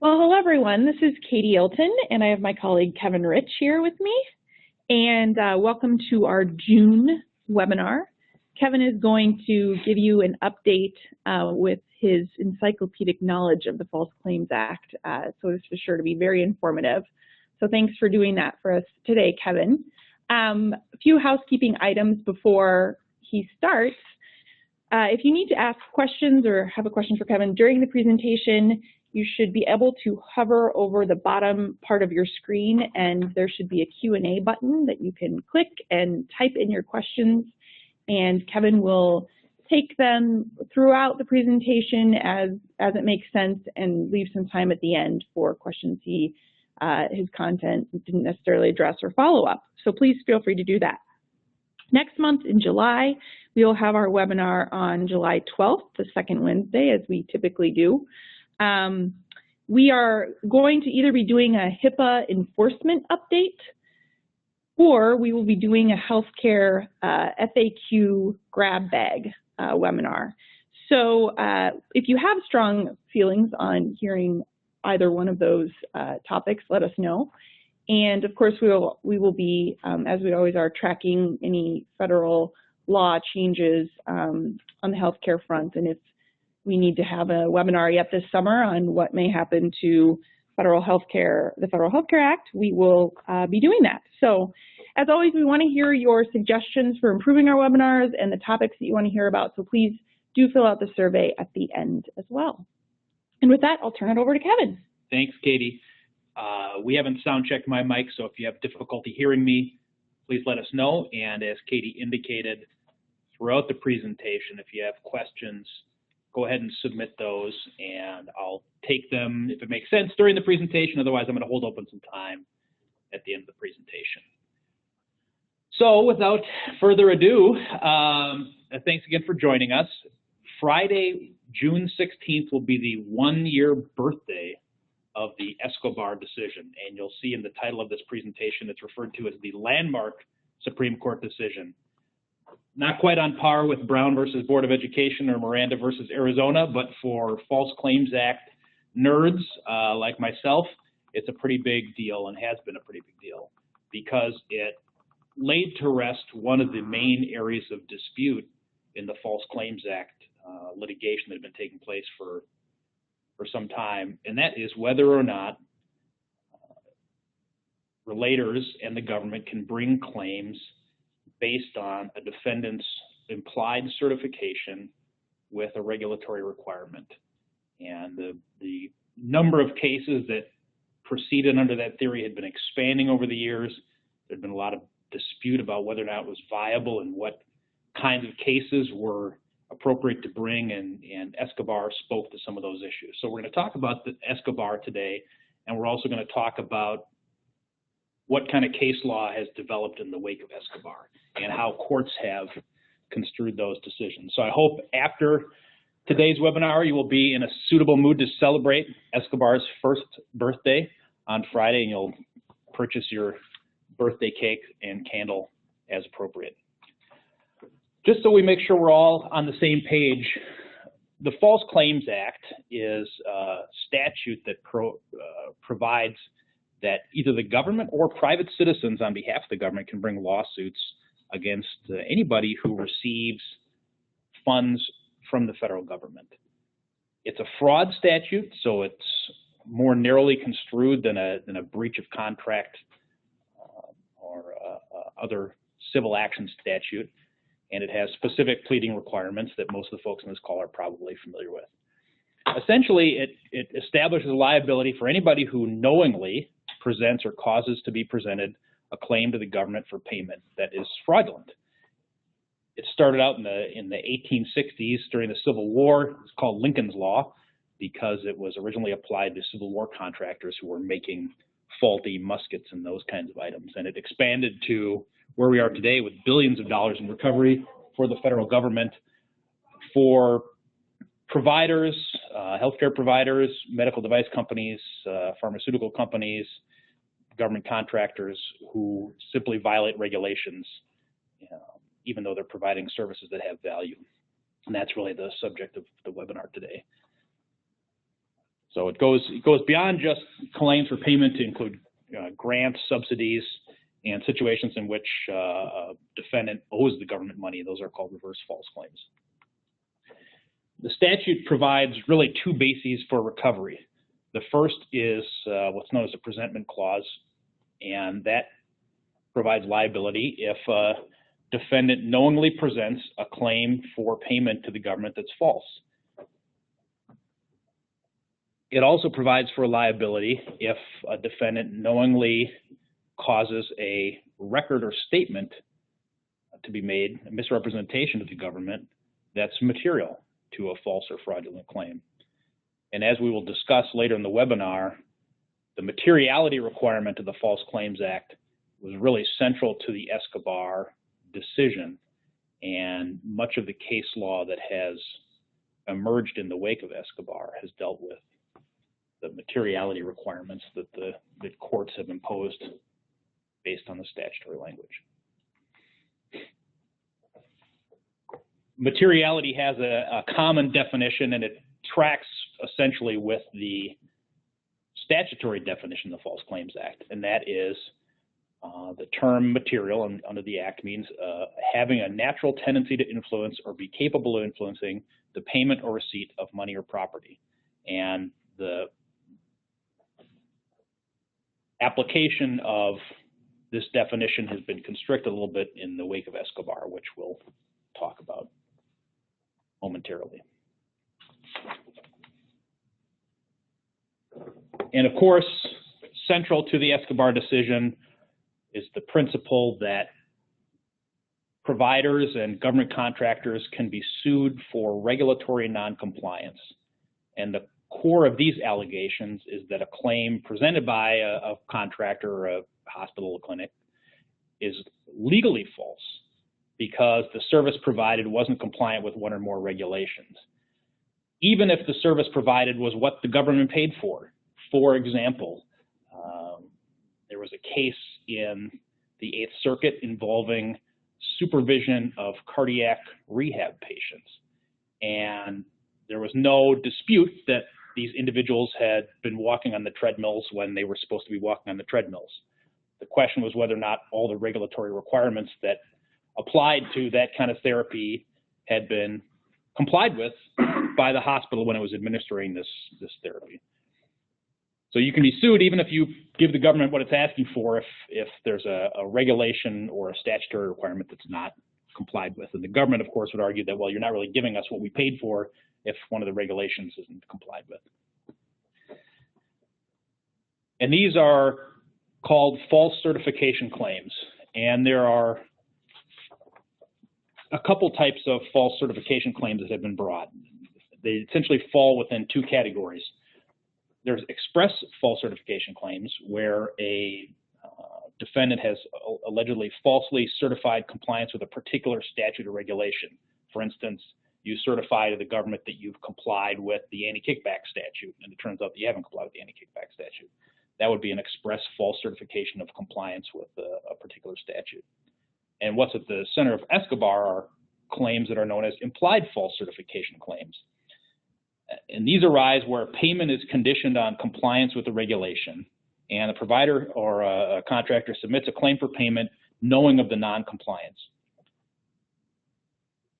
Well, hello everyone. This is Katie Ilton, and I have my colleague Kevin Rich here with me. And welcome to our June webinar. Kevin is going to give you an update with his encyclopedic knowledge of the False Claims Act. So this is sure to be very informative. So thanks for doing that for us today, Kevin. A few housekeeping items before he starts. If you need to ask questions or have a question for Kevin during the presentation, you should be able to hover over the bottom part of your screen, and there should be a Q&A button that you can click and type in your questions, and Kevin will take them throughout the presentation as it makes sense and leave some time at the end for questions his content didn't necessarily address or follow up. So please feel free to do that. Next month in July, we will have our webinar on July 12th, the second Wednesday, as we typically do. We are going to either be doing a HIPAA enforcement update, or we will be doing a healthcare FAQ grab bag webinar. So if you have strong feelings on hearing either one of those topics, let us know. And of course, we will be, as we always are, tracking any federal law changes on the healthcare front. And if we need to have a webinar yet this summer on what may happen to the Federal Healthcare Act, we will be doing that. So as always, we want to hear your suggestions for improving our webinars and the topics that you want to hear about. So please do fill out the survey at the end as well. And with that, I'll turn it over to Kevin. Thanks, Katie. We haven't sound checked my mic, so if you have difficulty hearing me, please let us know. And as Katie indicated throughout the presentation, if you have questions, go ahead and submit those, and I'll take them if it makes sense during the presentation. Otherwise, I'm going to hold open some time at the end of the presentation. So without further ado, thanks again for joining us. Friday, June 16th will be the one-year birthday of the Escobar decision, and you'll see in the title of this presentation it's referred to as the landmark Supreme Court decision. Not quite on par with Brown versus Board of Education or Miranda versus Arizona, but for False Claims Act nerds like myself, it's a pretty big deal and has been a pretty big deal because it laid to rest one of the main areas of dispute in the False Claims Act litigation that had been taking place for some time, and that is whether or not relators and the government can bring claims based on a defendant's implied certification with a regulatory requirement. And the number of cases that proceeded under that theory had been expanding over the years. There'd been a lot of dispute about whether or not it was viable and what kinds of cases were appropriate to bring, and Escobar spoke to some of those issues. So we're going to talk about the Escobar today, and we're also going to talk about what kind of case law has developed in the wake of Escobar and how courts have construed those decisions. So I hope after today's webinar you will be in a suitable mood to celebrate Escobar's first birthday on Friday, and you'll purchase your birthday cake and candle as appropriate. Just so we make sure we're all on the same page, the False Claims Act is a statute that provides that either the government or private citizens on behalf of the government can bring lawsuits against anybody who receives funds from the federal government. It's a fraud statute, so it's more narrowly construed than a breach of contract or other civil action statute, and it has specific pleading requirements that most of the folks on this call are probably familiar with. Essentially, it establishes liability for anybody who knowingly presents or causes to be presented a claim to the government for payment that is fraudulent. It started out in the 1860s during the Civil War. It's called Lincoln's Law because it was originally applied to Civil War contractors who were making faulty muskets and those kinds of items. And it expanded to where we are today with billions of dollars in recovery for the federal government for providers, healthcare providers, medical device companies, pharmaceutical companies, government contractors who simply violate regulations, even though they're providing services that have value. And that's really the subject of the webinar today. So it goes beyond just claims for payment to include grants, subsidies, and situations in which a defendant owes the government money. Those are called reverse false claims. The statute provides really two bases for recovery. The first is what's known as a Presentment Clause, and that provides liability if a defendant knowingly presents a claim for payment to the government that's false. It also provides for liability if a defendant knowingly causes a record or statement to be made, a misrepresentation to the government, that's material to a false or fraudulent claim. And as we will discuss later in the webinar, the materiality requirement of the False Claims Act was really central to the Escobar decision, and much of the case law that has emerged in the wake of Escobar has dealt with the materiality requirements that the courts have imposed based on the statutory language. Materiality has a common definition, and it tracks essentially with the statutory definition of the False Claims Act, and that is the term material under the Act means having a natural tendency to influence or be capable of influencing the payment or receipt of money or property. And the application of this definition has been constricted a little bit in the wake of Escobar, which we'll talk about momentarily. And of course, central to the Escobar decision is the principle that providers and government contractors can be sued for regulatory noncompliance. And the core of these allegations is that a claim presented by a contractor or a hospital or clinic is legally false because the service provided wasn't compliant with one or more regulations, even if the service provided was what the government paid for. For example, there was a case in the 8th Circuit involving supervision of cardiac rehab patients. And there was no dispute that these individuals had been walking on the treadmills when they were supposed to be walking on the treadmills. The question was whether or not all the regulatory requirements that applied to that kind of therapy had been complied with by the hospital when it was administering this therapy. So you can be sued even if you give the government what it's asking for if there's a regulation or a statutory requirement that's not complied with. And the government, of course, would argue that, well, you're not really giving us what we paid for if one of the regulations isn't complied with. And these are called false certification claims. And there are a couple types of false certification claims that have been brought. They essentially fall within two categories. There's express false certification claims where a defendant has allegedly falsely certified compliance with a particular statute or regulation. For instance, you certify to the government that you've complied with the anti-kickback statute, and it turns out that you haven't complied with the anti-kickback statute. That would be an express false certification of compliance with a particular statute. And what's at the center of Escobar are claims that are known as implied false certification claims. And these arise where payment is conditioned on compliance with the regulation, and a provider or a contractor submits a claim for payment knowing of the non-compliance.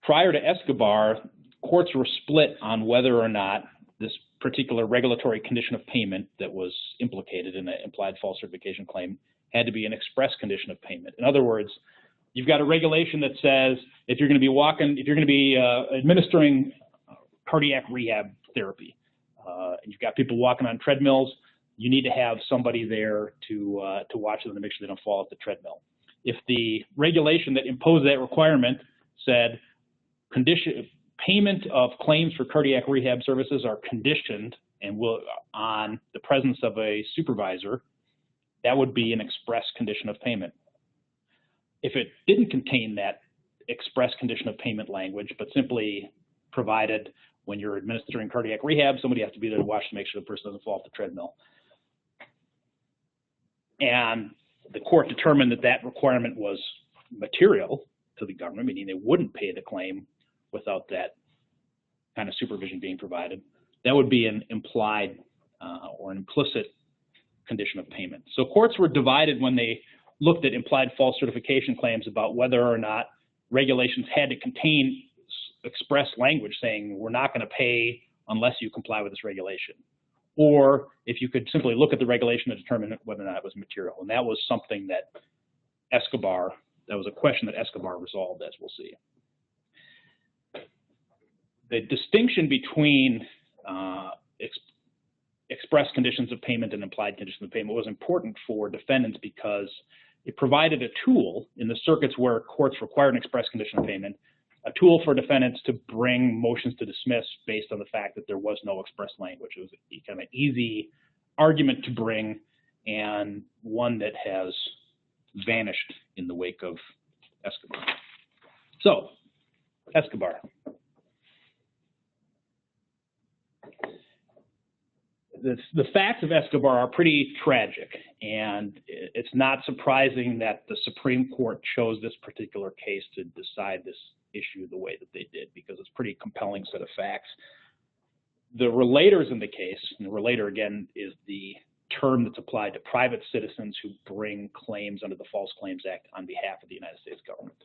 Prior to Escobar, courts were split on whether or not this particular regulatory condition of payment that was implicated in an implied false certification claim had to be an express condition of payment. In other words, you've got a regulation that says if you're going to be administering cardiac rehab therapy, and you've got people walking on treadmills, you need to have somebody there to watch them to make sure they don't fall off the treadmill. If the regulation that imposed that requirement said payment of claims for cardiac rehab services are conditioned and on the presence of a supervisor, that would be an express condition of payment. If it didn't contain that express condition of payment language, but simply provided when you're administering cardiac rehab, somebody has to be there to watch to make sure the person doesn't fall off the treadmill. And the court determined that that requirement was material to the government, meaning they wouldn't pay the claim without that kind of supervision being provided. That would be an implied or an implicit condition of payment. So courts were divided when they looked at implied false certification claims about whether or not regulations had to contain express language saying we're not going to pay unless you comply with this regulation, or if you could simply look at the regulation to determine whether or not it was material. And that was something that that was a question that Escobar resolved, as we'll see. The distinction between express conditions of payment and implied conditions of payment was important for defendants because it provided a tool in the circuits where courts required an express condition of payment, a tool for defendants to bring motions to dismiss based on the fact that there was no express language. It was a kind of easy argument to bring, and one that has vanished in the wake of Escobar. So, Escobar. The facts of Escobar are pretty tragic, and it's not surprising that the Supreme Court chose this particular case to decide this issue the way that they did, because it's a pretty compelling set of facts. The relators in the case, and the relator again is the term that's applied to private citizens who bring claims under the False Claims Act on behalf of the United States government.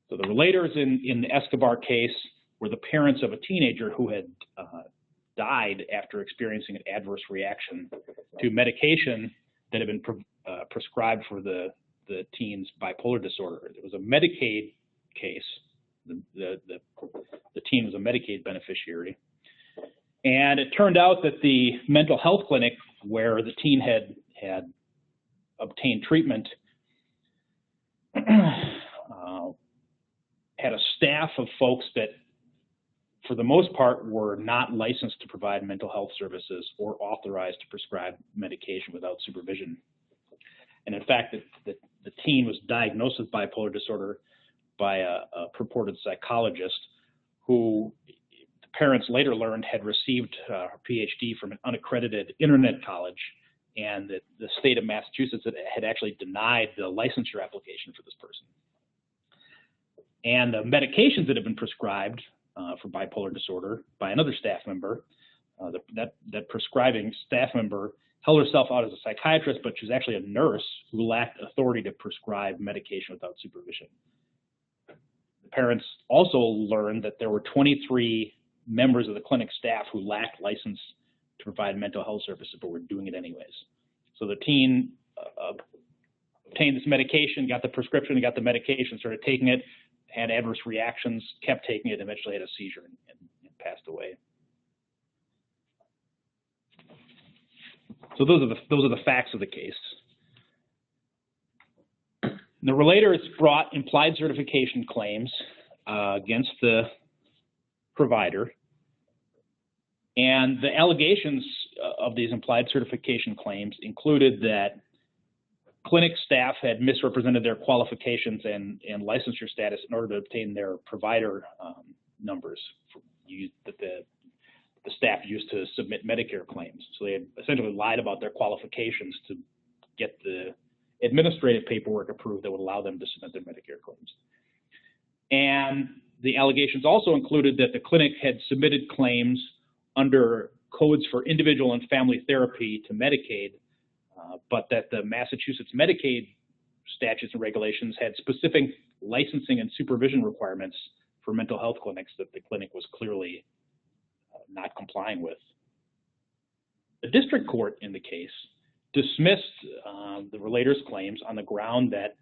So the relators in the Escobar case were the parents of a teenager who had died after experiencing an adverse reaction to medication that had been prescribed for the teen's bipolar disorder. It was a Medicaid case. The teen was a Medicaid beneficiary. And it turned out that the mental health clinic where the teen had obtained treatment had a staff of folks that, for the most part, were not licensed to provide mental health services or authorized to prescribe medication without supervision. And in fact, the teen was diagnosed with bipolar disorder by a purported psychologist who the parents later learned had received her PhD from an unaccredited internet college, and that the state of Massachusetts had actually denied the licensure application for this person. And the medications that had been prescribed for bipolar disorder by another staff member, that prescribing staff member held herself out as a psychiatrist, but she was actually a nurse who lacked authority to prescribe medication without supervision. The parents also learned that there were 23 members of the clinic staff who lacked license to provide mental health services, but were doing it anyways. So the teen obtained this medication, got the prescription, got the medication, started taking it, had adverse reactions, kept taking it, eventually had a seizure and passed away. So those are the facts of the case. The relators brought implied certification claims against the provider, and the allegations of these implied certification claims included that clinic staff had misrepresented their qualifications and licensure status in order to obtain their provider numbers that the staff used to submit Medicare claims. So they had essentially lied about their qualifications to get the administrative paperwork approved that would allow them to submit their Medicare claims. And the allegations also included that the clinic had submitted claims under codes for individual and family therapy to Medicaid, but that the Massachusetts Medicaid statutes and regulations had specific licensing and supervision requirements for mental health clinics that the clinic was clearly not complying with. The district court in the case dismissed the relator's claims on the ground that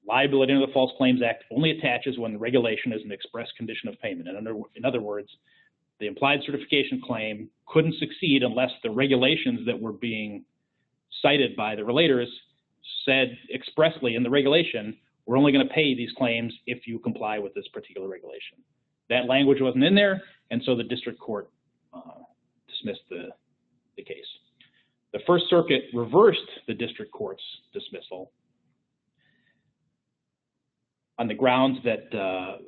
liability under the False Claims Act only attaches when the regulation is an express condition of payment. And in other words, the implied certification claim couldn't succeed unless the regulations that were being cited by the relators said expressly in the regulation, we're only going to pay these claims if you comply with this particular regulation. That language wasn't in there, and so the district court dismissed the case. The First Circuit reversed the district court's dismissal on the grounds that the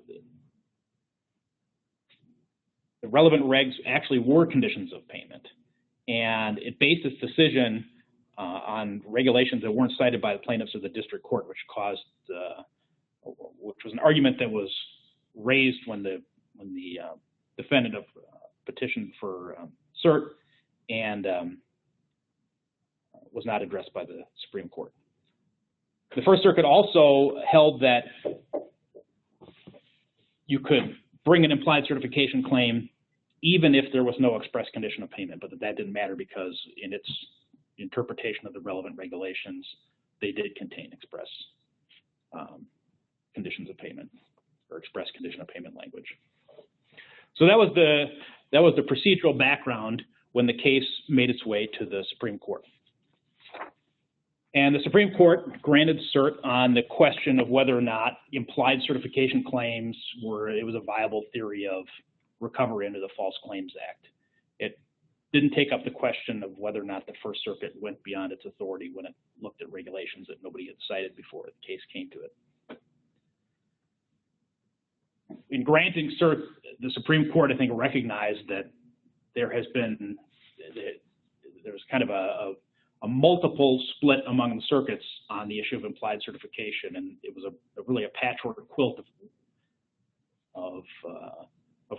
relevant regs actually were conditions of payment, and it based its decision on regulations that weren't cited by the plaintiffs of the district court, which was an argument that was raised when the defendant petitioned for cert, and was not addressed by the Supreme Court. The First Circuit also held that you could bring an implied certification claim even if there was no express condition of payment, but that didn't matter because in its interpretation of the relevant regulations, they did contain express conditions of payment or express condition of payment language. So that was the procedural background when the case made its way to the Supreme Court. And the Supreme Court granted cert on the question of whether or not implied certification claims it was a viable theory of recovery under the False Claims Act. It didn't take up the question of whether or not the First Circuit went beyond its authority when it looked at regulations that nobody had cited before the case came to it. In granting cert, the Supreme Court, I think, recognized that there's kind of a multiple split among the circuits on the issue of implied certification, and it was really a patchwork quilt of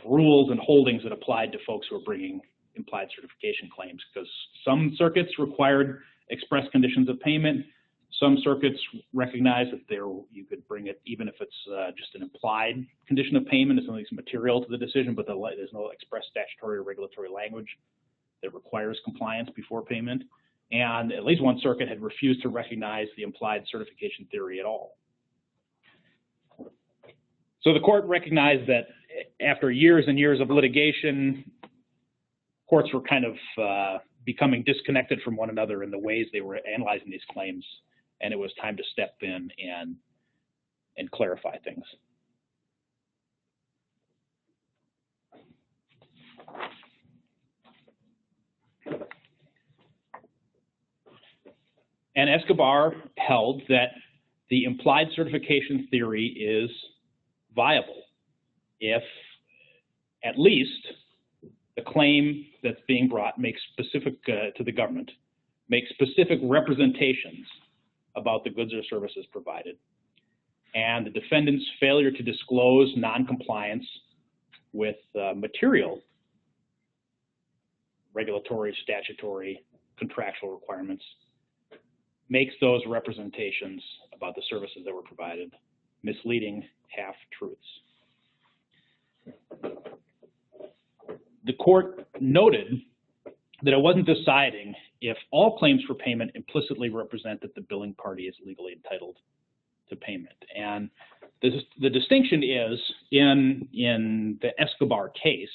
rules and holdings that applied to folks who were bringing implied certification claims, because some circuits required express conditions of payment. Some circuits recognized that you could bring it even if it's just an implied condition of payment, it's something that's material to the decision, but there's no express statutory or regulatory language that requires compliance before payment. And at least one circuit had refused to recognize the implied certification theory at all. So the court recognized that after years and years of litigation, courts were kind of becoming disconnected from one another in the ways they were analyzing these claims, and it was time to step in and clarify things. And Escobar held that the implied certification theory is viable if at least the claim that's being brought makes specific to the government, makes specific representations about the goods or services provided, and the defendant's failure to disclose noncompliance with material regulatory, statutory, contractual requirements makes those representations about the services that were provided misleading half-truths. The court noted that it wasn't deciding if all claims for payment implicitly represent that the billing party is legally entitled to payment. And the distinction is in the Escobar case,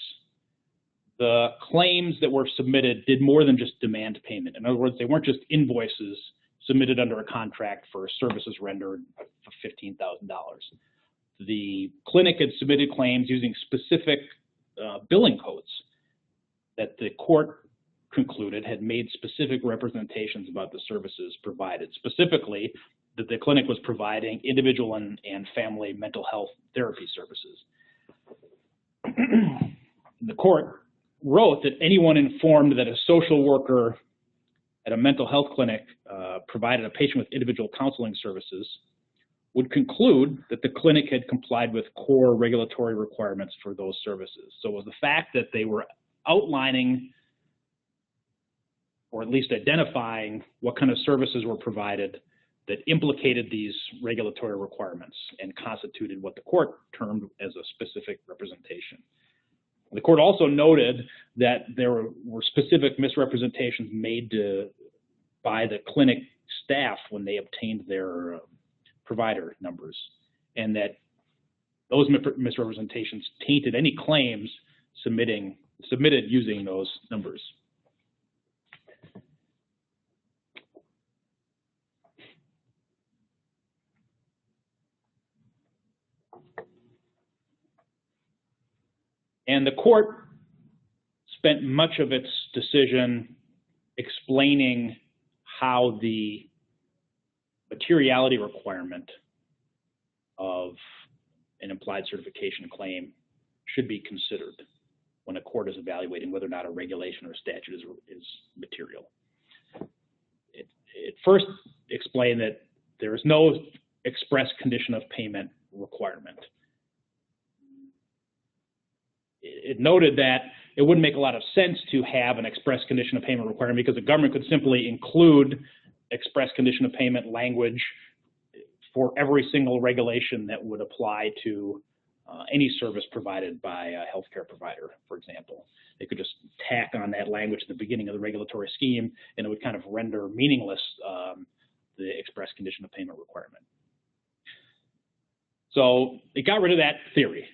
the claims that were submitted did more than just demand payment. In other words, they weren't just invoices submitted under a contract for services rendered for $15,000. The clinic had submitted claims using specific billing codes that the court concluded had made specific representations about the services provided, specifically that the clinic was providing individual and family mental health therapy services. The court wrote that anyone informed that a social worker at a mental health clinic provided a patient with individual counseling services would conclude that the clinic had complied with core regulatory requirements for those services. So it was the fact that they were outlining or at least identifying what kind of services were provided that implicated these regulatory requirements and constituted what the court termed as a specific representation. The court also noted that there were specific misrepresentations made by the clinic staff when they obtained their provider numbers, and that those misrepresentations tainted any claims submitted using those numbers. And the court spent much of its decision explaining how the materiality requirement of an implied certification claim should be considered when a court is evaluating whether or not a regulation or statute is material. It first explained that there is no express condition of payment requirement. It noted that it wouldn't make a lot of sense to have an express condition of payment requirement, because the government could simply include express condition of payment language for every single regulation that would apply to any service provided by a healthcare provider, for example. They could just tack on that language at the beginning of the regulatory scheme, and it would kind of render meaningless the express condition of payment requirement. So it got rid of that theory.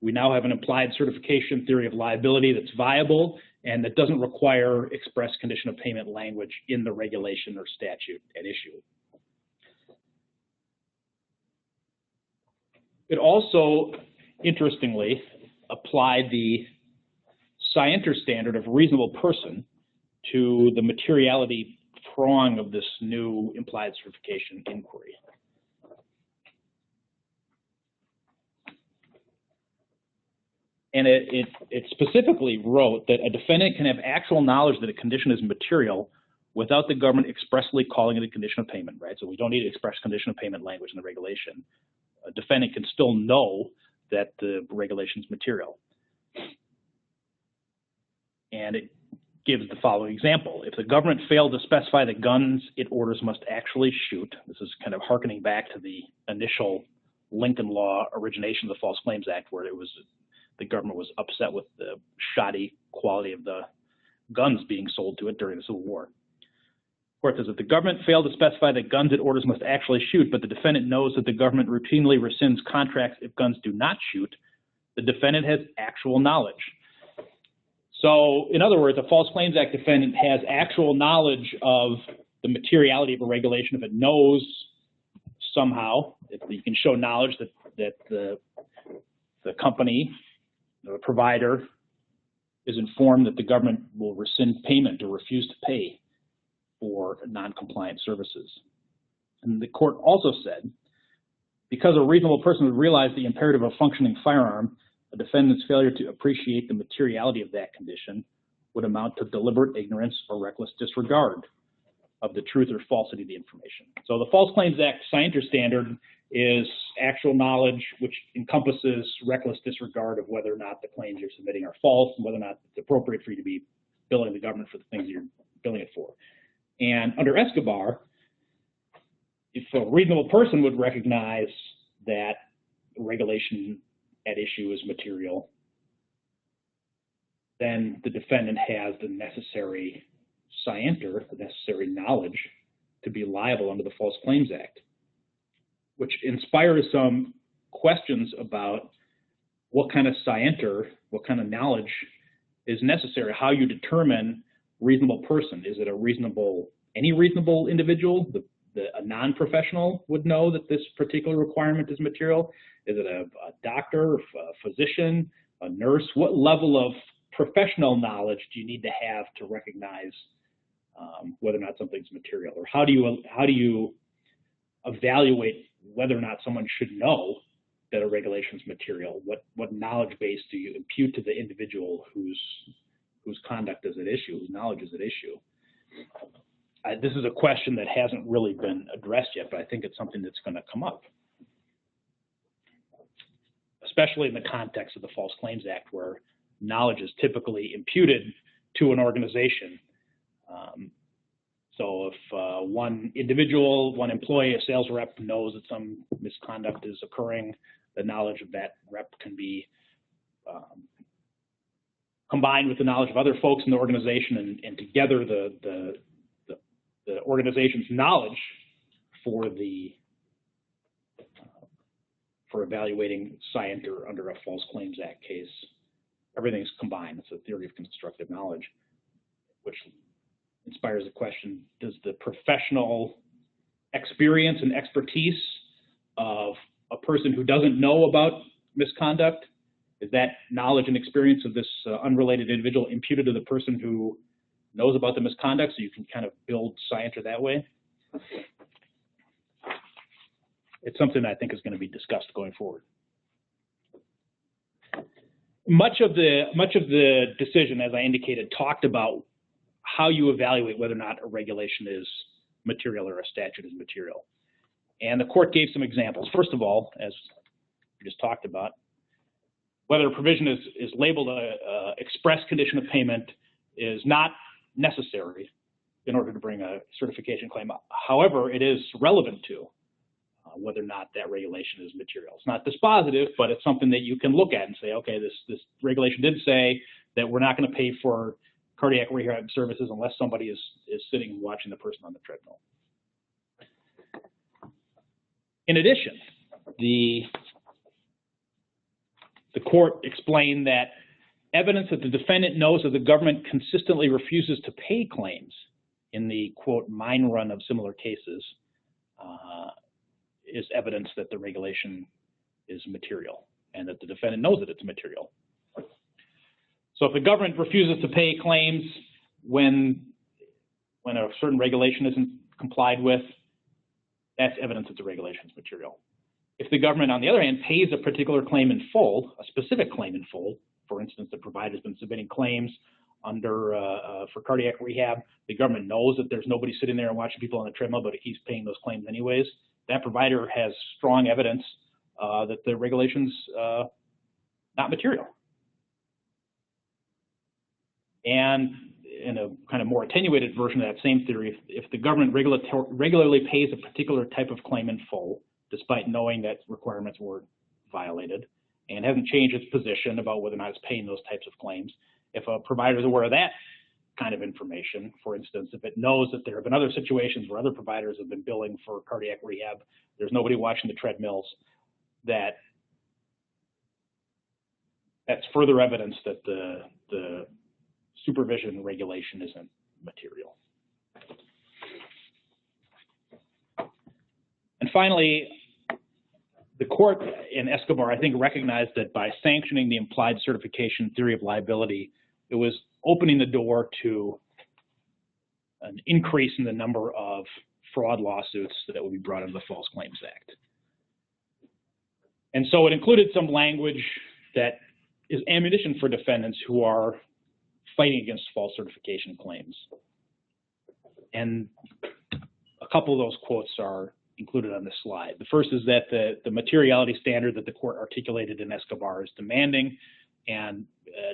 We now have an implied certification theory of liability that's viable and that doesn't require express condition of payment language in the regulation or statute at issue. It also, interestingly, applied the scienter standard of reasonable person to the materiality prong of this new implied certification inquiry. And it specifically wrote that a defendant can have actual knowledge that a condition is material without the government expressly calling it a condition of payment, right? So we don't need express condition of payment language in the regulation. A defendant can still know that the regulation is material. And it gives the following example. If the government failed to specify the guns it orders must actually shoot, this is kind of hearkening back to the initial Lincoln Law origination of the False Claims Act, where it was the government was upset with the shoddy quality of the guns being sold to it during the Civil War. The court says, if the government failed to specify that guns it orders must actually shoot, but the defendant knows that the government routinely rescinds contracts if guns do not shoot, the defendant has actual knowledge. So, in other words, a False Claims Act defendant has actual knowledge of the materiality of a regulation if it knows somehow, if you can show knowledge that the company, the provider, is informed that the government will rescind payment or refuse to pay for non-compliant services. And the court also said, because a reasonable person would realize the imperative of a functioning firearm, a defendant's failure to appreciate the materiality of that condition would amount to deliberate ignorance or reckless disregard of the truth or falsity of the information. So the False Claims Act scienter standard is actual knowledge, which encompasses reckless disregard of whether or not the claims you're submitting are false and whether or not it's appropriate for you to be billing the government for the things you're billing it for. And under Escobar, if a reasonable person would recognize that the regulation at issue is material, then the defendant has the necessary scienter, the necessary knowledge to be liable under the False Claims Act, which inspires some questions about what kind of scienter, what kind of knowledge is necessary, how you determine reasonable person. Is it a reasonable, any reasonable individual? A non-professional would know that this particular requirement is material. Is it a doctor, a physician, a nurse? What level of professional knowledge do you need to have to recognize whether or not something's material? Or how do you evaluate whether or not someone should know that a regulation is material? What knowledge base do you impute to the individual whose conduct is at issue, whose knowledge is at issue? This is a question that hasn't really been addressed yet, but I think it's something that's going to come up, especially in the context of the False Claims Act, where knowledge is typically imputed to an organization. So if one individual, one employee, a sales rep knows that some misconduct is occurring, the knowledge of that rep can be combined with the knowledge of other folks in the organization, and together the organization's knowledge for evaluating scienter under a False Claims Act case, everything's combined. It's a theory of constructive knowledge, which inspires the question, does the professional experience and expertise of a person who doesn't know about misconduct, is that knowledge and experience of this unrelated individual imputed to the person who knows about the misconduct, so you can kind of build scienter that way? It's something I think is going to be discussed going forward. Much of the decision, as I indicated, talked about how you evaluate whether or not a regulation is material or a statute is material. And the court gave some examples. First of all, as we just talked about, whether a provision is labeled a express condition of payment is not necessary in order to bring a certification claim up. However, it is relevant to whether or not that regulation is material. It's not dispositive, but it's something that you can look at and say, okay, this regulation did say that we're not going to pay for cardiac rehab services unless somebody is sitting and watching the person on the treadmill. In addition, the court explained that evidence that the defendant knows that the government consistently refuses to pay claims in the, quote, mine run of similar cases is evidence that the regulation is material and that the defendant knows that it's material. So if the government refuses to pay claims when a certain regulation isn't complied with, that's evidence that the regulation is material. If the government, on the other hand, pays a particular claim in full, a specific claim in full, for instance, the provider has been submitting claims under for cardiac rehab, the government knows that there's nobody sitting there and watching people on the treadmill, but it keeps paying those claims anyways, that provider has strong evidence that the regulation's not material. And in a kind of more attenuated version of that same theory, if the government regularly pays a particular type of claim in full, despite knowing that requirements were violated, and hasn't changed its position about whether or not it's paying those types of claims, if a provider is aware of that kind of information, for instance, if it knows that there have been other situations where other providers have been billing for cardiac rehab, there's nobody watching the treadmills, that's further evidence that the supervision regulation isn't material. And finally, the court in Escobar, I think, recognized that by sanctioning the implied certification theory of liability, it was opening the door to an increase in the number of fraud lawsuits that would be brought under the False Claims Act. And so it included some language that is ammunition for defendants who are fighting against false certification claims. And a couple of those quotes are included on this slide. The first is that the materiality standard that the court articulated in Escobar is demanding, and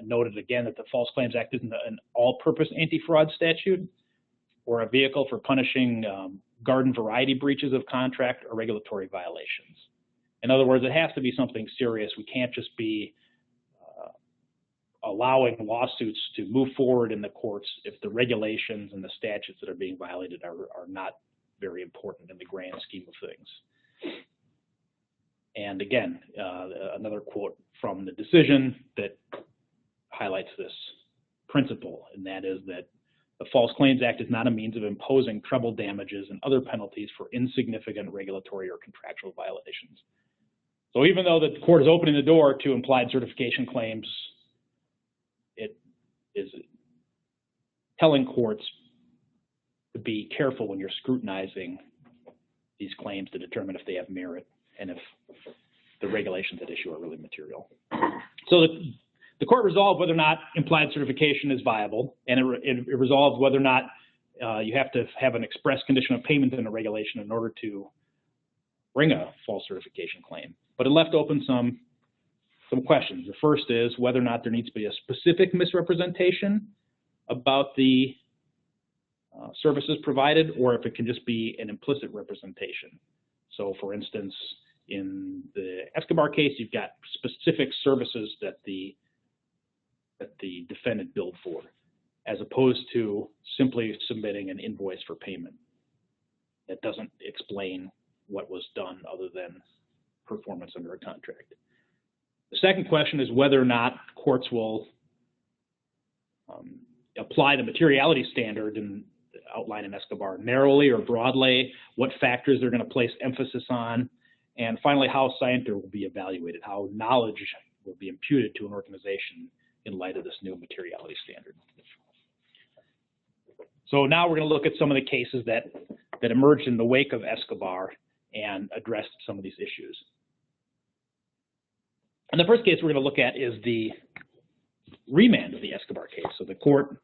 noted again that the False Claims Act isn't an all-purpose anti-fraud statute or a vehicle for punishing garden variety breaches of contract or regulatory violations. In other words, it has to be something serious. We can't just be allowing lawsuits to move forward in the courts if the regulations and the statutes that are being violated are not very important in the grand scheme of things. And again, another quote from the decision that highlights this principle, and that is that the False Claims Act is not a means of imposing treble damages and other penalties for insignificant regulatory or contractual violations. So even though the court is opening the door to implied certification claims, it is telling courts to be careful when you're scrutinizing these claims to determine if they have merit and if the regulations at issue are really material. So the court resolved whether or not implied certification is viable, and it resolved whether or not you have to have an express condition of payment in a regulation in order to bring a false certification claim. But it left open some questions. The first is whether or not there needs to be a specific misrepresentation about the services provided, or if it can just be an implicit representation. So for instance, in the Escobar case, you've got specific services that the defendant billed for, as opposed to simply submitting an invoice for payment that doesn't explain what was done other than performance under a contract. The second question is whether or not courts will apply the materiality standard outlined in Escobar narrowly or broadly, what factors they're going to place emphasis on, and finally, how scienter will be evaluated, how knowledge will be imputed to an organization in light of this new materiality standard. So now we're going to look at some of the cases that emerged in the wake of Escobar and addressed some of these issues. And the first case we're going to look at is the remand of the Escobar case. So the court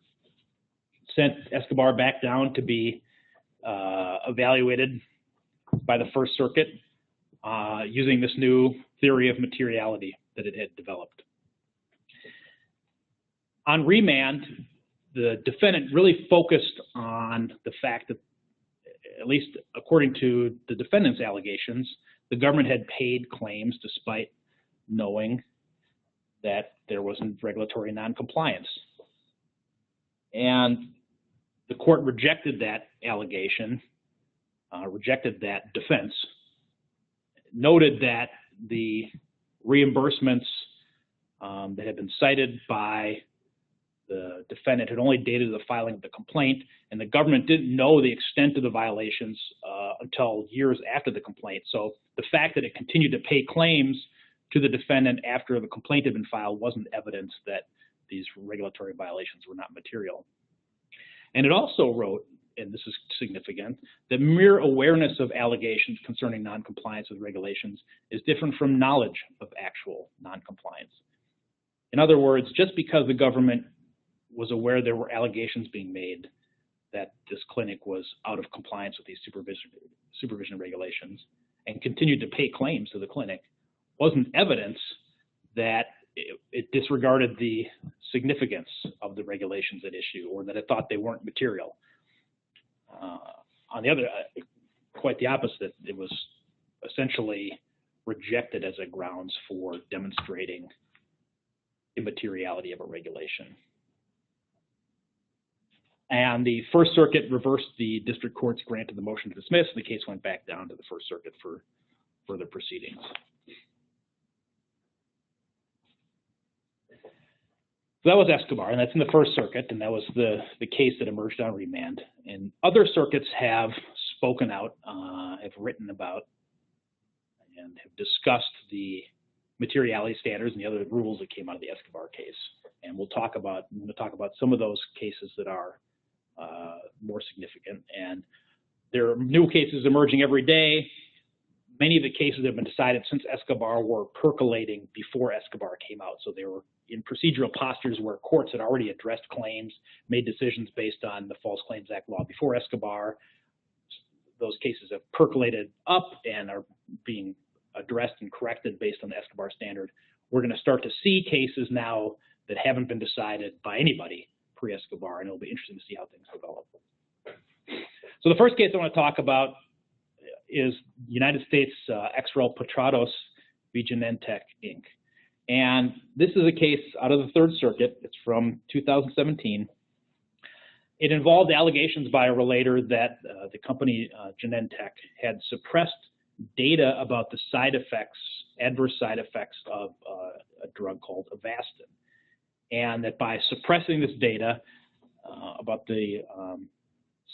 sent Escobar back down to be evaluated by the First Circuit using this new theory of materiality that it had developed. On remand, the defendant really focused on the fact that, at least according to the defendant's allegations, the government had paid claims despite knowing that there wasn't regulatory noncompliance. And the court rejected that allegation, rejected that defense, noted that the reimbursements that had been cited by the defendant had only dated the filing of the complaint, and the government didn't know the extent of the violations until years after the complaint. So the fact that it continued to pay claims to the defendant after the complaint had been filed wasn't evidence that these regulatory violations were not material. And it also wrote, and this is significant, that mere awareness of allegations concerning noncompliance with regulations is different from knowledge of actual noncompliance. In other words, just because the government was aware there were allegations being made that this clinic was out of compliance with these supervision regulations and continued to pay claims to the clinic wasn't evidence that it disregarded the significance of the regulations at issue or that it thought they weren't material. On the other, quite the opposite, it was essentially rejected as a grounds for demonstrating immateriality of a regulation. And the First Circuit reversed the district court's grant of the motion to dismiss. The case went back down to the First Circuit for further proceedings. So that was Escobar, and that's in the First Circuit, and that was the case that emerged on remand. And other circuits have spoken out, have written about, and have discussed the materiality standards and the other rules that came out of the Escobar case. And I'm going to talk about some of those cases that are more significant. And there are new cases emerging every day. Many of the cases that have been decided since Escobar were percolating before Escobar came out. So they were in procedural postures where courts had already addressed claims, made decisions based on the False Claims Act law before Escobar. Those cases have percolated up and are being addressed and corrected based on the Escobar standard. We're going to start to see cases now that haven't been decided by anybody pre-Escobar, and it'll be interesting to see how things develop. So the first case I want to talk about is United States Exrel Petrados v. Genentech, Inc. And this is a case out of the Third Circuit. It's from 2017. It involved allegations by a relator that the company Genentech had suppressed data about the side effects, adverse side effects of a drug called Avastin. And that by suppressing this data about the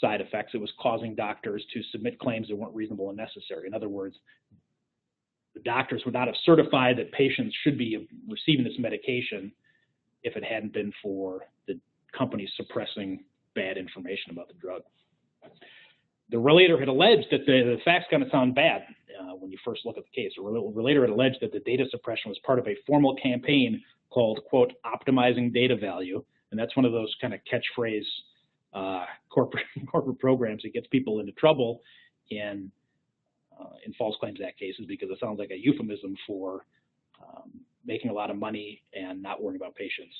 side effects, it was causing doctors to submit claims that weren't reasonable and necessary. In other words, the doctors would not have certified that patients should be receiving this medication if it hadn't been for the company suppressing bad information about the drug. The relator had alleged that the facts kind of sound bad when you first look at the case. The relator had alleged that the data suppression was part of a formal campaign called, quote, optimizing data value. And that's one of those kind of catchphrase corporate programs that gets people into trouble in False Claims Act cases because it sounds like a euphemism for making a lot of money and not worrying about patients.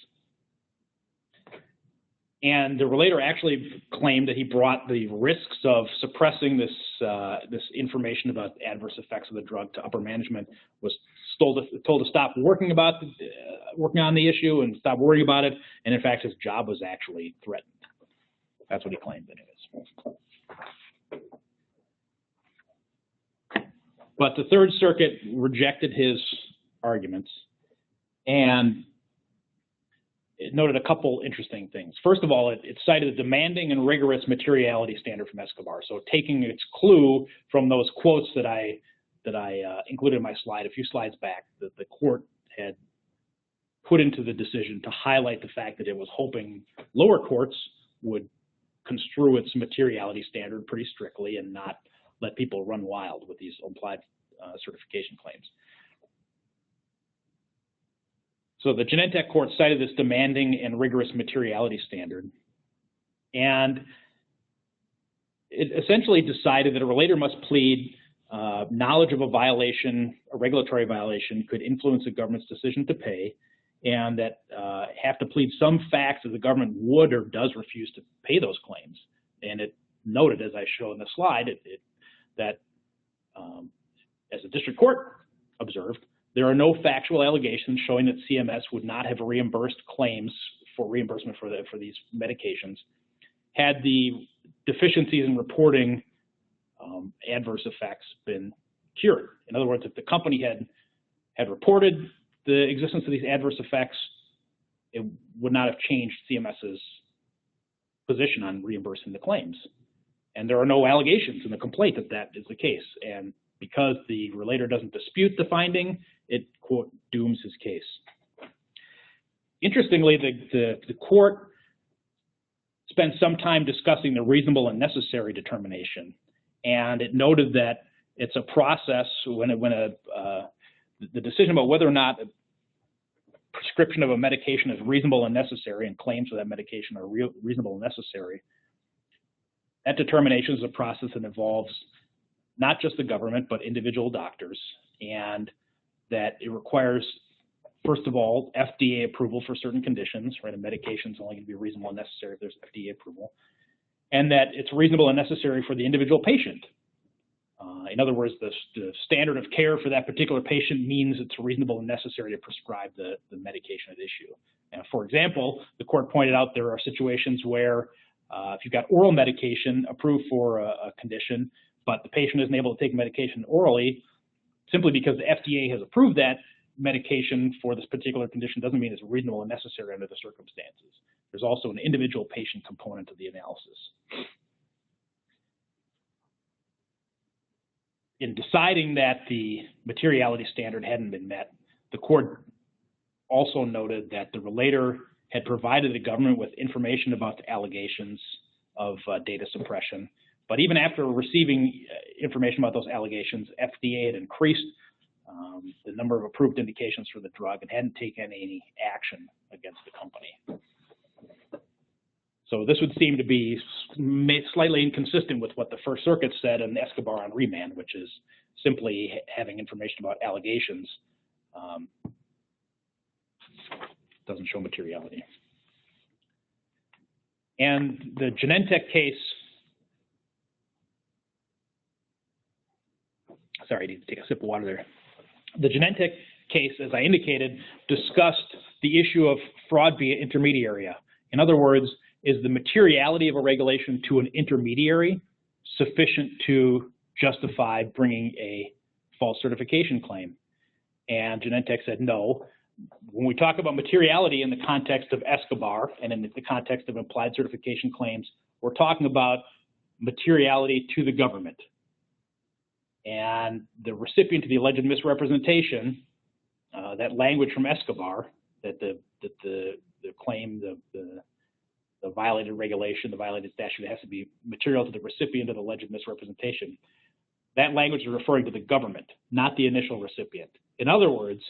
And the relator actually claimed that he brought the risks of suppressing this information about adverse effects of the drug to upper management, was told to stop working on the issue and stop worrying about it. And in fact, his job was actually threatened. That's what he claimed anyways. But the Third Circuit rejected his arguments, and it noted a couple interesting things. First of all, it cited a demanding and rigorous materiality standard from Escobar. So taking its clue from those quotes that I included in my slide a few slides back, that the court had put into the decision to highlight the fact that it was hoping lower courts would construe its materiality standard pretty strictly and not let people run wild with these implied certification claims. So the Genentech court cited this demanding and rigorous materiality standard, and it essentially decided that a relator must plead knowledge of a violation, a regulatory violation, could influence a government's decision to pay, and that have to plead some facts that the government would or does refuse to pay those claims. And it noted, as I show in the slide, that as the district court observed, there are no factual allegations showing that CMS would not have reimbursed claims for reimbursement for these medications had the deficiencies in reporting adverse effects been cured. In other words, if the company had reported the existence of these adverse effects, it would not have changed CMS's position on reimbursing the claims. And there are no allegations in the complaint that that is the case. And because the relator doesn't dispute the finding, it, quote, dooms his case. Interestingly, the court spent some time discussing the reasonable and necessary determination, and it noted that it's a process when the decision about whether or not a prescription of a medication is reasonable and necessary, and claims for that medication are reasonable and necessary. That determination is a process that involves not just the government, but individual doctors, and that it requires, first of all, FDA approval for certain conditions, right? A medication is only going to be reasonable and necessary if there's FDA approval, and that it's reasonable and necessary for the individual patient. In other words, the standard of care for that particular patient means it's reasonable and necessary to prescribe the medication at issue. Now, for example, the court pointed out there are situations where if you've got oral medication approved for a condition, but the patient isn't able to take medication orally, simply because the FDA has approved that medication for this particular condition doesn't mean it's reasonable and necessary under the circumstances. There's also an individual patient component to the analysis. In deciding that the materiality standard hadn't been met, the court also noted that the relator had provided the government with information about the allegations of data suppression. But even after receiving information about those allegations, FDA had increased the number of approved indications for the drug and hadn't taken any action against the company. So this would seem to be slightly inconsistent with what the First Circuit said in Escobar on remand, which is simply having information about allegations doesn't show materiality. And the Genentech case, sorry, I need to take a sip of water there. The Genentech case, as I indicated, discussed the issue of fraud via intermediary. In other words, is the materiality of a regulation to an intermediary sufficient to justify bringing a false certification claim? And Genentech said no. When we talk about materiality in the context of Escobar and in the context of implied certification claims, we're talking about materiality to the government. And the recipient of the alleged misrepresentation, that language from Escobar, that the claim, the violated regulation, the violated statute has to be material to the recipient of the alleged misrepresentation. That language is referring to the government, not the initial recipient. In other words,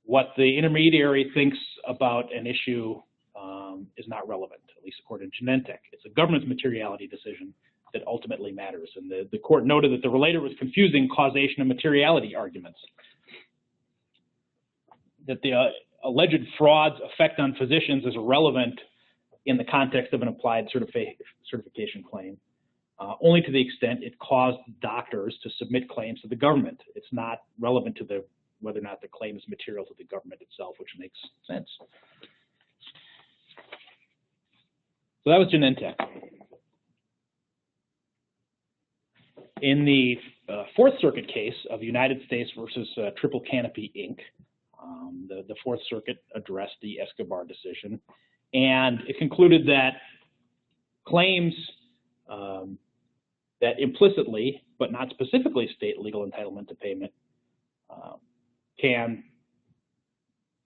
what the intermediary thinks about an issue is not relevant, at least according to Genentech. It's the government's materiality decision that ultimately matters. And the court noted that the relator was confusing causation and materiality arguments. That the alleged fraud's effect on physicians is irrelevant in the context of an applied certification claim, only to the extent it caused doctors to submit claims to the government. It's not relevant to whether or not the claim is material to the government itself, which makes sense. So that was Genentech. In the Fourth Circuit case of United States versus Triple Canopy, Inc., the Fourth Circuit addressed the Escobar decision, and it concluded that claims that implicitly, but not specifically state legal entitlement to payment can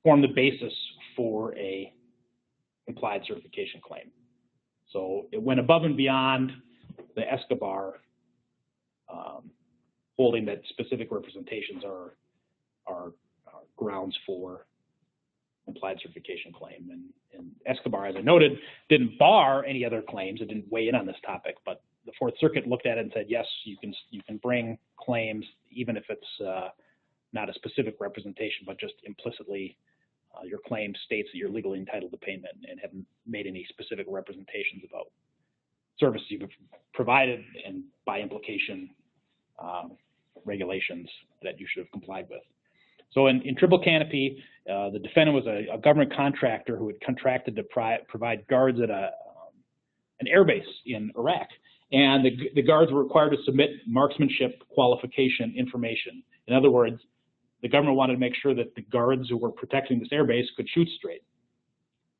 form the basis for a implied certification claim. So it went above and beyond the Escobar holding that specific representations are grounds for implied certification claim. And Escobar, as I noted, didn't bar any other claims. It didn't weigh in on this topic, but the Fourth Circuit looked at it and said, yes, you can bring claims even if it's not a specific representation, but just implicitly your claim states that you're legally entitled to payment and haven't made any specific representations about services you've provided and by implication regulations that you should have complied with. So in Triple Canopy, the defendant was a government contractor who had contracted to provide guards at an airbase in Iraq. And the guards were required to submit marksmanship qualification information. In other words, the government wanted to make sure that the guards who were protecting this airbase could shoot straight.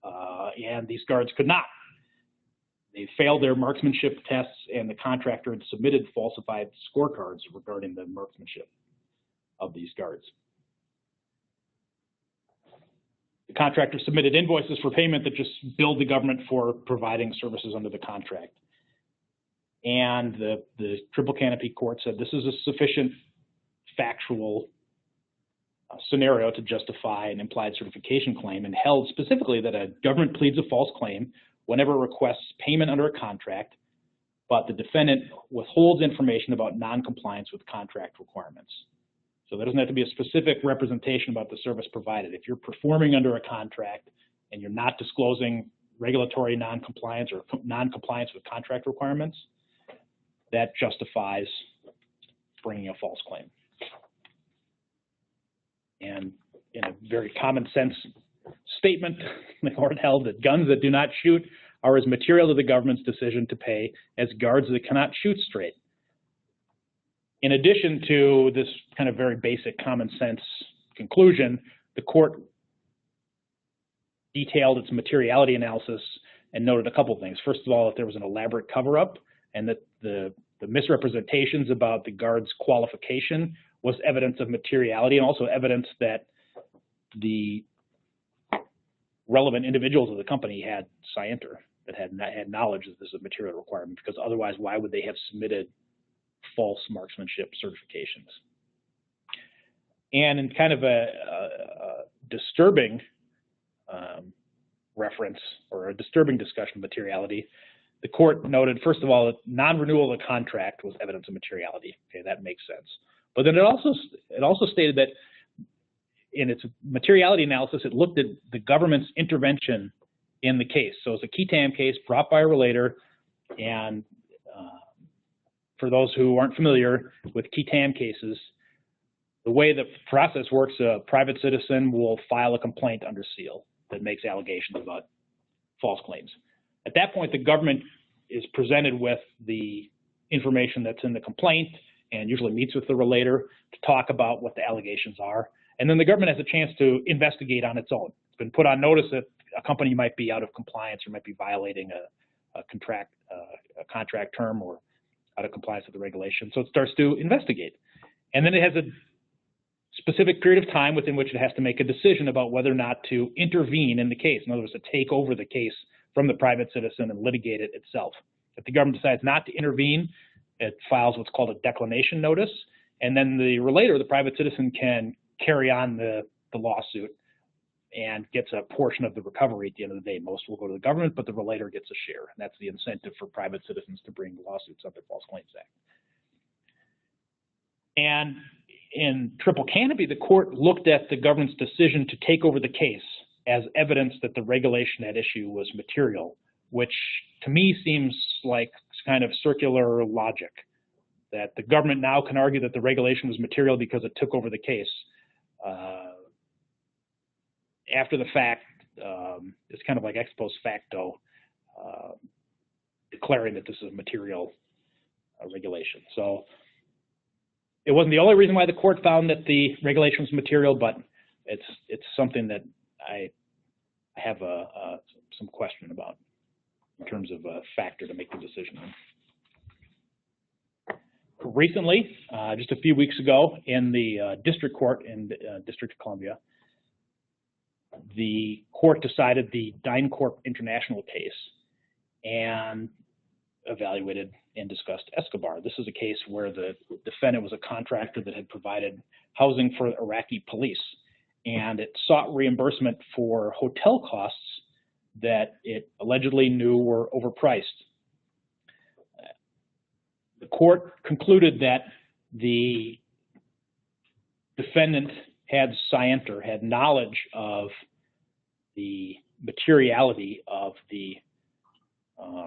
And these guards could not. They failed their marksmanship tests, and the contractor had submitted falsified scorecards regarding the marksmanship of these guards. The contractor submitted invoices for payment that just billed the government for providing services under the contract. And the Triple Canopy court said this is a sufficient factual scenario to justify an implied certification claim, and held specifically that a government pleads a false claim whenever it requests payment under a contract, but the defendant withholds information about non-compliance with contract requirements. So there doesn't have to be a specific representation about the service provided. If you're performing under a contract and you're not disclosing regulatory non-compliance or non-compliance with contract requirements, that justifies bringing a false claim. And in a very common sense statement, the court held that guns that do not shoot are as material to the government's decision to pay as guards that cannot shoot straight. In addition to this kind of very basic common sense conclusion, the court detailed its materiality analysis and noted a couple of things. First of all, that there was an elaborate cover-up, and that the misrepresentations about the guard's qualification was evidence of materiality, and also evidence that the relevant individuals of the company had scienter, that had knowledge that this is a material requirement, because otherwise why would they have submitted false marksmanship certifications? And in kind of a disturbing reference, or a disturbing discussion of materiality, the court noted, first of all, that non-renewal of the contract was evidence of materiality. Okay, that makes sense. But then it also stated that in its materiality analysis, it looked at the government's intervention in the case. So it's a key tam case brought by a relator, and for those who aren't familiar with key tam cases, the way the process works, a private citizen will file a complaint under seal that makes allegations about false claims. At that point, the government is presented with the information that's in the complaint and usually meets with the relator to talk about what the allegations are. And then the government has a chance to investigate on its own. It's been put on notice that a company might be out of compliance or might be violating a contract term or out of compliance with the regulation. So it starts to investigate. And then it has a specific period of time within which it has to make a decision about whether or not to intervene in the case. In other words, to take over the case from the private citizen and litigate it itself. If the government decides not to intervene, it files what's called a declination notice, and then the relator, the private citizen, can carry on the lawsuit and gets a portion of the recovery at the end of the day. Most will go to the government, but the relator gets a share. And that's the incentive for private citizens to bring lawsuits under the False Claims Act. And in Triple Canopy, the court looked at the government's decision to take over the case as evidence that the regulation at issue was material, which to me seems like kind of circular logic, that the government now can argue that the regulation was material because it took over the case. After the fact, it's kind of like ex post facto declaring that this is a material regulation. So it wasn't the only reason why the court found that the regulation was material, but it's something that I have some question about in terms of a factor to make the decision on. Recently, just a few weeks ago, in the district court in the District of Columbia, the court decided the DynCorp international case and evaluated and discussed Escobar. This is a case where the defendant was a contractor that had provided housing for Iraqi police, and it sought reimbursement for hotel costs that it allegedly knew were overpriced. The court concluded that the defendant had scienter, had knowledge of the materiality of the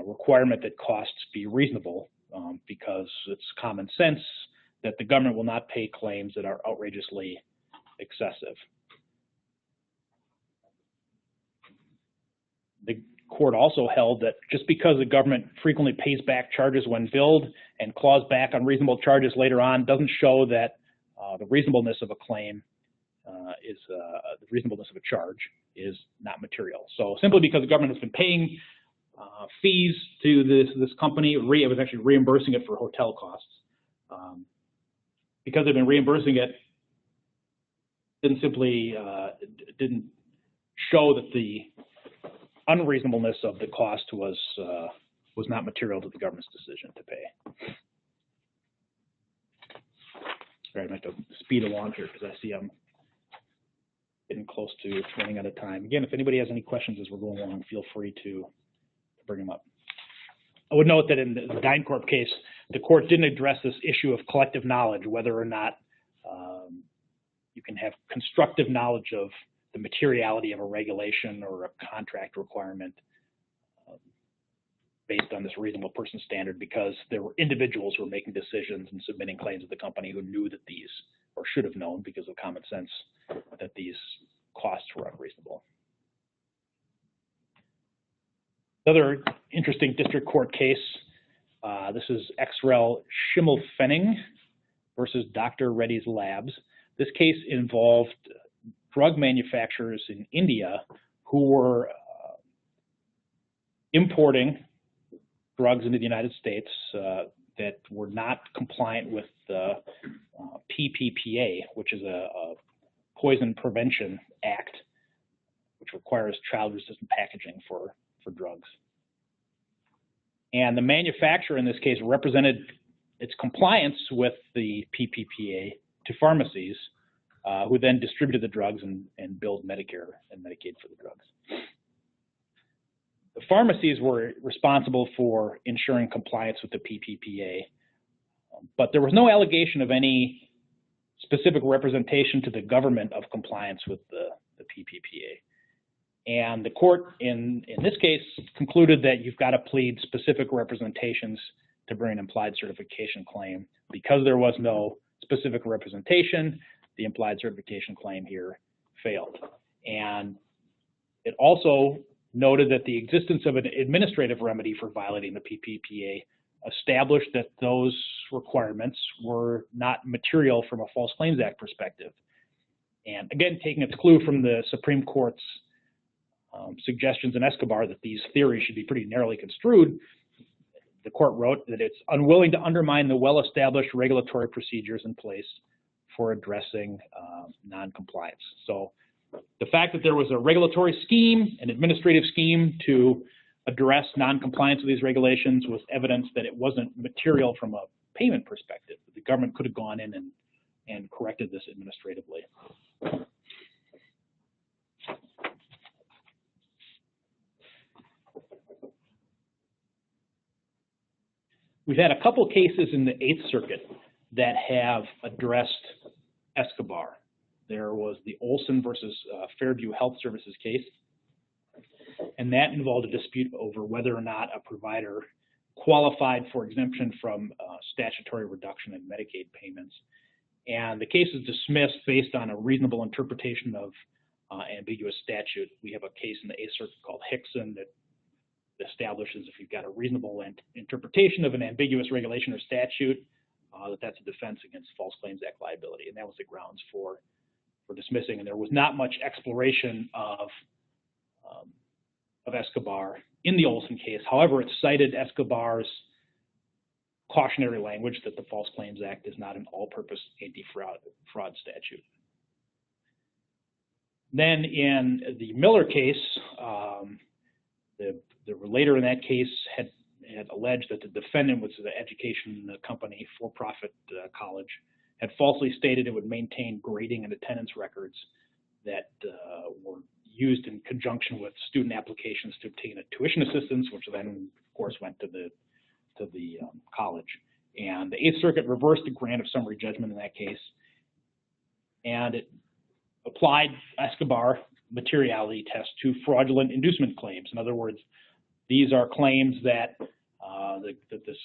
requirement that costs be reasonable, because it's common sense that the government will not pay claims that are outrageously excessive. The court also held that just because the government frequently pays back charges when billed and claws back on reasonable charges later on doesn't show that the reasonableness of a claim the reasonableness of a charge is not material. So simply because the government has been paying fees to this company, it was actually reimbursing it for hotel costs. Because they've been reimbursing it, didn't show that the unreasonableness of the cost was not material to the government's decision to pay. Sorry, I have to speed along here because I see I'm getting close to running out of time. Again, if anybody has any questions as we're going along, feel free to bring them up. I would note that in the DynCorp case, the court didn't address this issue of collective knowledge, whether or not you can have constructive knowledge of the materiality of a regulation or a contract requirement based on this reasonable person standard, because there were individuals who were making decisions and submitting claims to the company who knew that these, or should have known because of common sense, that these costs were unreasonable. Another interesting district court case, this is Exrel Schimmelfenning versus Dr. Reddy's Labs. This case involved drug manufacturers in India who were importing drugs into the United States that were not compliant with the PPPA, which is a Poison Prevention Act, which requires child-resistant packaging for drugs. And the manufacturer in this case represented its compliance with the PPPA to pharmacies, who then distributed the drugs and billed Medicare and Medicaid for the drugs. The pharmacies were responsible for ensuring compliance with the PPPA, but there was no allegation of any specific representation to the government of compliance with the PPPA. And the court in this case concluded that you've got to plead specific representations to bring an implied certification claim. Because there was no specific representation, the implied certification claim here failed. And it also noted that the existence of an administrative remedy for violating the PPPA established that those requirements were not material from a False Claims Act perspective. And again, taking its clue from the Supreme Court's suggestions in Escobar that these theories should be pretty narrowly construed, the court wrote that it's unwilling to undermine the well-established regulatory procedures in place for addressing non-compliance. So the fact that there was a regulatory scheme, an administrative scheme to address non-compliance with these regulations was evidence that it wasn't material from a payment perspective. The government could have gone in and corrected this administratively. We've had a couple cases in the Eighth Circuit that have addressed Escobar. There was the Olson versus Fairview Health Services case, and that involved a dispute over whether or not a provider qualified for exemption from statutory reduction in Medicaid payments. And the case is dismissed based on a reasonable interpretation of ambiguous statute. We have a case in the Eighth Circuit called Hickson that establishes if you've got a reasonable interpretation of an ambiguous regulation or statute, that's a defense against False Claims Act liability. And that was the grounds for dismissing. And there was not much exploration of Escobar in the Olson case. However, it cited Escobar's cautionary language that the False Claims Act is not an all-purpose anti-fraud statute. Then in the Miller case, the relator in that case had alleged that the defendant, which is an education company, for-profit college, had falsely stated it would maintain grading and attendance records that were used in conjunction with student applications to obtain a tuition assistance, which then, of course, went to the college. And the Eighth Circuit reversed the grant of summary judgment in that case, and it applied Escobar materiality test to fraudulent inducement claims. In other words, these are claims that, that this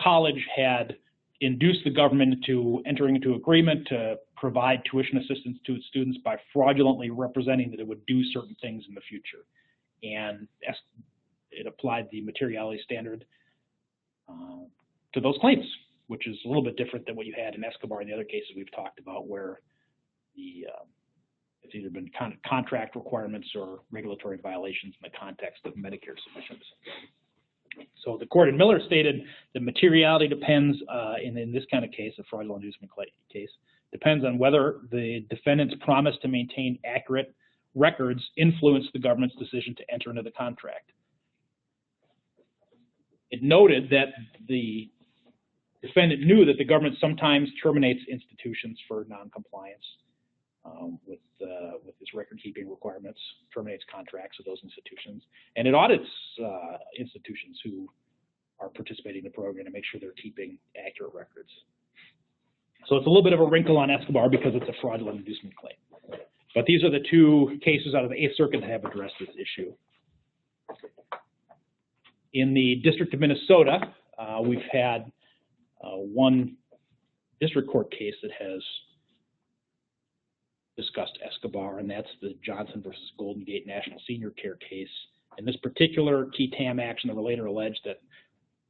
college had induced the government to entering into agreement to provide tuition assistance to its students by fraudulently representing that it would do certain things in the future. And it applied the materiality standard to those claims, which is a little bit different than what you had in Escobar and the other cases we've talked about, where it's either been contract requirements or regulatory violations in the context of Medicare submissions. So the court in Miller stated that materiality depends, in this kind of case, a fraudulent inducement case, depends on whether the defendant's promise to maintain accurate records influenced the government's decision to enter into the contract. It noted that the defendant knew that the government sometimes terminates institutions for noncompliance with its record-keeping requirements, terminates contracts with those institutions, and it audits institutions who are participating in the program to make sure they're keeping accurate records. So it's a little bit of a wrinkle on Escobar because it's a fraudulent inducement claim. But these are the two cases out of the Eighth Circuit that have addressed this issue. In the District of Minnesota, we've had one district court case that has discussed Escobar, and that's the Johnson versus Golden Gate National Senior Care case. In this particular key TAM action, the relator alleged that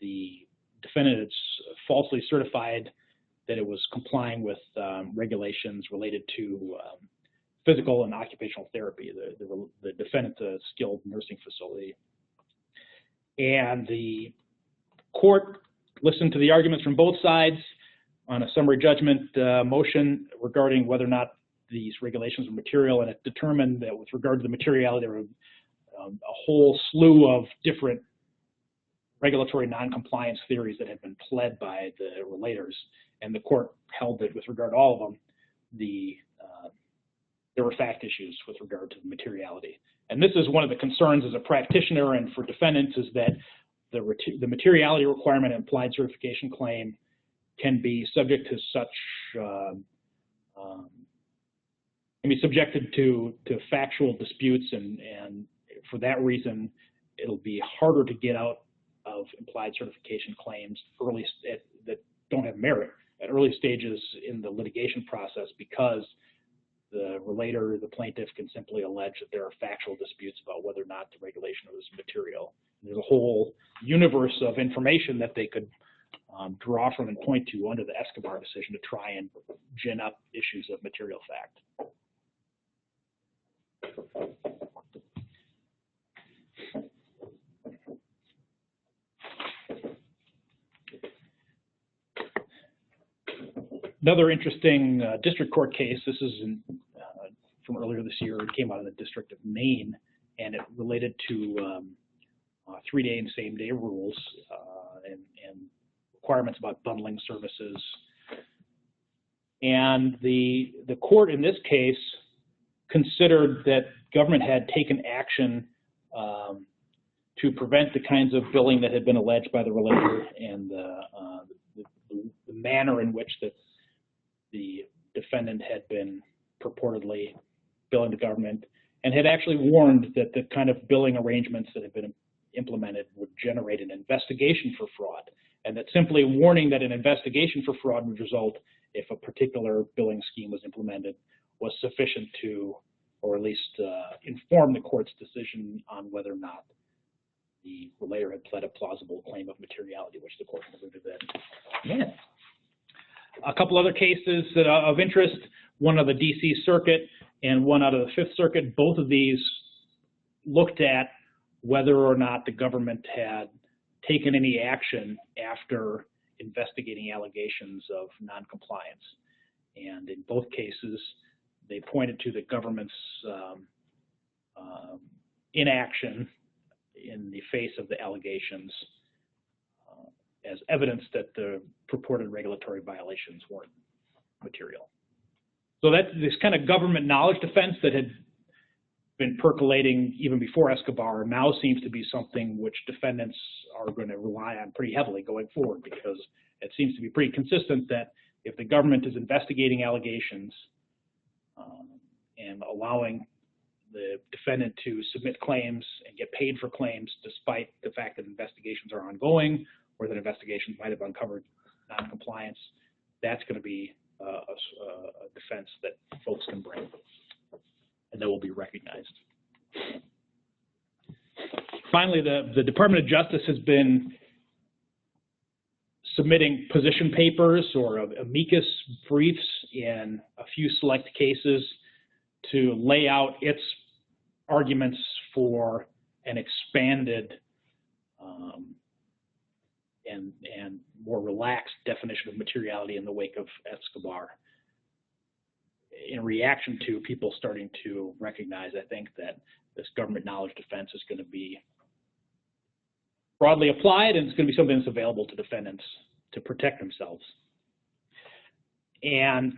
the defendant had falsely certified that it was complying with regulations related to physical and occupational therapy. The defendant's a skilled nursing facility. And the court listened to the arguments from both sides on a summary judgment motion regarding whether or not these regulations were material, and it determined that with regard to the materiality, there were a whole slew of different regulatory noncompliance theories that had been pled by the relators, and the court held that with regard to all of them, there were fact issues with regard to the materiality. And this is one of the concerns as a practitioner and for defendants, is that the materiality requirement implied certification claim can be subject to such can be subjected to factual disputes, and for that reason, it'll be harder to get out of implied certification claims that don't have merit at early stages in the litigation process, because the relator, the plaintiff, can simply allege that there are factual disputes about whether or not the regulation was material. And there's a whole universe of information that they could draw from and point to under the Escobar decision to try and gin up issues of material fact. Another interesting district court case, this is from earlier this year, it came out of the District of Maine, and it related to 3-day and same-day rules and requirements about bundling services. And the court in this case considered that government had taken action to prevent the kinds of billing that had been alleged by the relator, and the manner in which the defendant had been purportedly billing the government, and had actually warned that the kind of billing arrangements that had been implemented would generate an investigation for fraud, and that simply warning that an investigation for fraud would result if a particular billing scheme was implemented was sufficient to, or at least inform the court's decision on whether or not the relator had pled a plausible claim of materiality, which the court concluded that. Yeah. A couple other cases of interest, one of the DC Circuit and one out of the Fifth Circuit. Both of these looked at whether or not the government had taken any action after investigating allegations of noncompliance. And in both cases, they pointed to the government's inaction in the face of the allegations as evidence that the purported regulatory violations weren't material. So that this kind of government knowledge defense that had been percolating even before Escobar now seems to be something which defendants are going to rely on pretty heavily going forward, because it seems to be pretty consistent that if the government is investigating allegations and allowing the defendant to submit claims and get paid for claims despite the fact that investigations are ongoing or that investigations might have uncovered noncompliance. That's going to be a defense that folks can bring, and that will be recognized. Finally, the Department of Justice has been submitting position papers or amicus briefs in a few select cases to lay out its arguments for an expanded and more relaxed definition of materiality in the wake of Escobar, in reaction to people starting to recognize, I think, that this government knowledge defense is going to be broadly applied, and it's going to be something that's available to defendants to protect themselves. And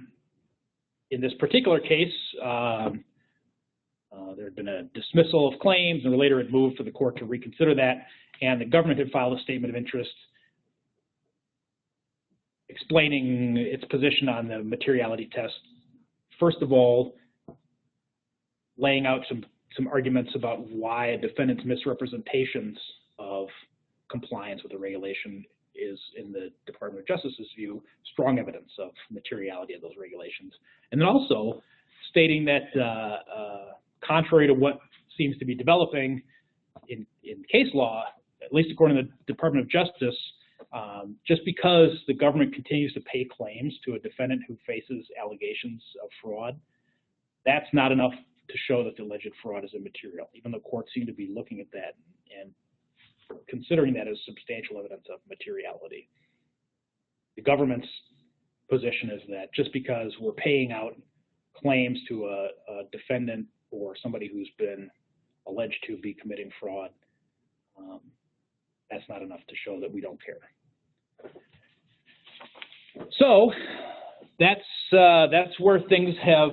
in this particular case, there had been a dismissal of claims, and later it moved for the court to reconsider that, and the government had filed a statement of interest explaining its position on the materiality test. First of all, laying out some arguments about why a defendant's misrepresentations of compliance with the regulation is, in the Department of Justice's view, strong evidence of materiality of those regulations. And then also stating that contrary to what seems to be developing in case law, at least according to the Department of Justice, just because the government continues to pay claims to a defendant who faces allegations of fraud, that's not enough to show that the alleged fraud is immaterial, even though courts seem to be looking at that and considering that as substantial evidence of materiality. The government's position is that just because we're paying out claims to a defendant or somebody who's been alleged to be committing fraud, that's not enough to show that we don't care. So that's where things have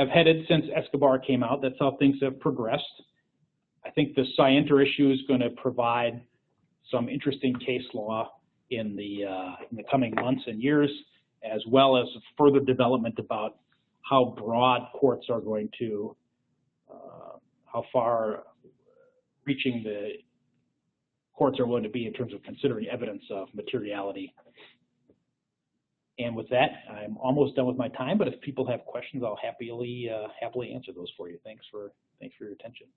headed since Escobar came out. That's how things have progressed. I think the scienter issue is going to provide some interesting case law in the coming months and years, as well as further development about how broad courts are going to, how far reaching the courts are willing to be in terms of considering evidence of materiality. And with that, I'm almost done with my time, but if people have questions, I'll happily answer those for you. Thanks for your attention.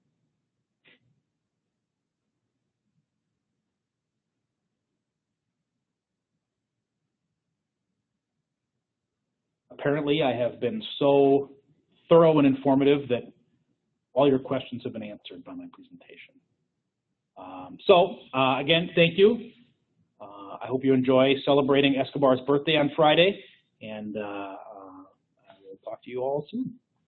Apparently, I have been so thorough and informative that all your questions have been answered by my presentation. Again, thank you. I hope you enjoy celebrating Escobar's birthday on Friday, and I will talk to you all soon.